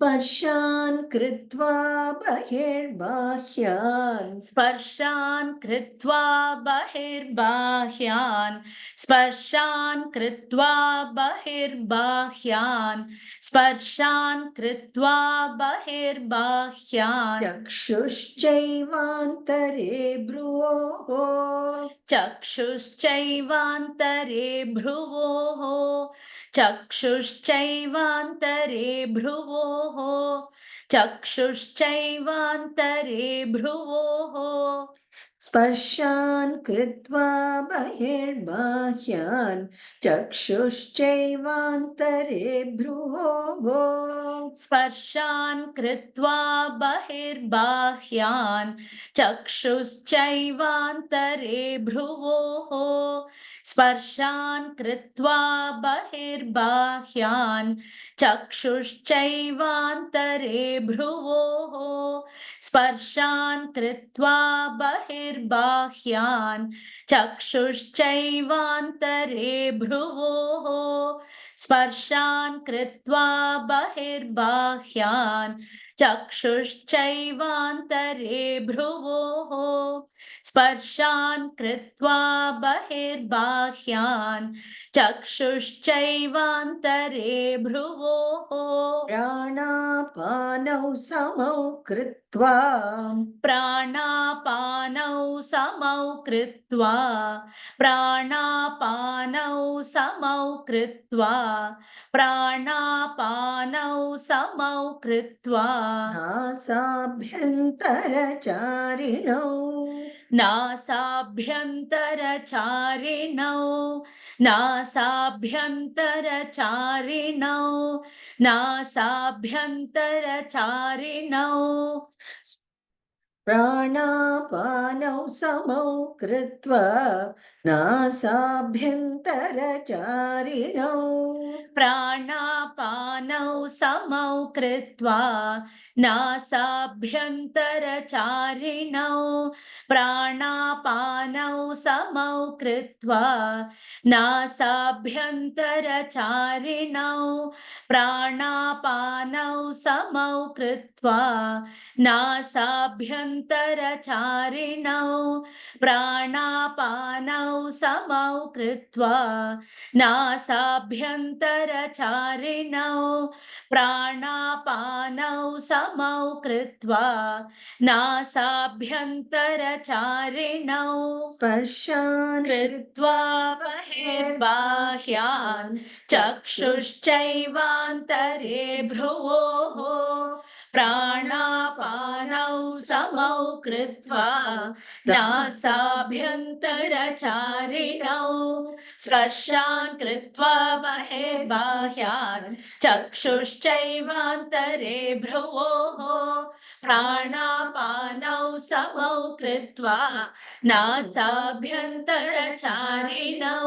स्पर्शान् कृत्वा बहिर्बाह्यान् स्पर्शान् कृत्वा बहिर्बाह्यान् स्पर्शान् कृत्वा बहिर्बाह्यान् स्पर्शान् कृत्वा बहिर्बाह्यान् चक्षुश्चैवान्तरे भ्रुवोः चक्षुश्चैवान्तरे भ्रुवोः चक्षुश्चैवान्तरे भ्रुवोः चक्षुश्चैवान्तरे भ्रुवोः स्पर्शान् कृत्वा बहिर्बाह्यान् चक्षुश्चैवान्तरे भ्रुवोः स्पर्शान् कृत्वा बहिर्बाह्यान् चक्षुश्चैवान्तरे भ्रुवोः स्पर्शान् कृत्वा बहिर्बाह्यान् चक्षुश्चैवान्तरे भ्रुवोः स्पर्शान् कृत्वा बहिर्बाह्यान् चक्षुश्चैवान्तरे भ्रुवोः स्पर्शान् कृत्वा बहिर्बाह्यान् चक्षुश्चैवान्तरे भ्रुवोः स्पर्शान् कृत्वा बहिर्बाह्यान् चक्षुश्चैवान्तरे भ्रुवोः प्राणापानौ समौ कृत्वा प्राणापानौ समौ कृत्वा प्राणापानौ समौ कृत्वा प्राणापानौ समौ कृत्वा नासाभ्यन्तरचारिणौ नासाभ्यन्तरचारिणौ नासाभ्यन्तरचारिणौ नासाभ्यन्तरचारिणौ प्राणापानौ समौ कृत्वा नासाभ्यन्तरचारिणौ प्राणापानौ समौ कृत्वा नासाभ्यन्तरचारिणौ प्राणापानौ समौ कृत्वा नासाभ्यन्तरचारिणौ प्राणापानौ समौ कृत्वा नासाभ्यन्तरचारिणौ प्राणापानौ समौ कृत्वा नासाभ्यन्तरचारिणौ प्राणापानौ समौ कृत्वा नासाभ्यन्तरचारिणौ स्पर्शान् कृत्वा बहिर्बाह्यान् बहिर्बाह्यान् चक्षुश्चैवान्तरे भ्रुवोः प्राणापानौ समौ कृत्वा नासाभ्यन्तरचारिणौ स्पर्शान् कृत्वा बहिर्बाह्यान् चक्षुश्चैवान्तरे भ्रुवोः प्राणापानौ समौ कृत्वा नासाभ्यन्तरचारिणौ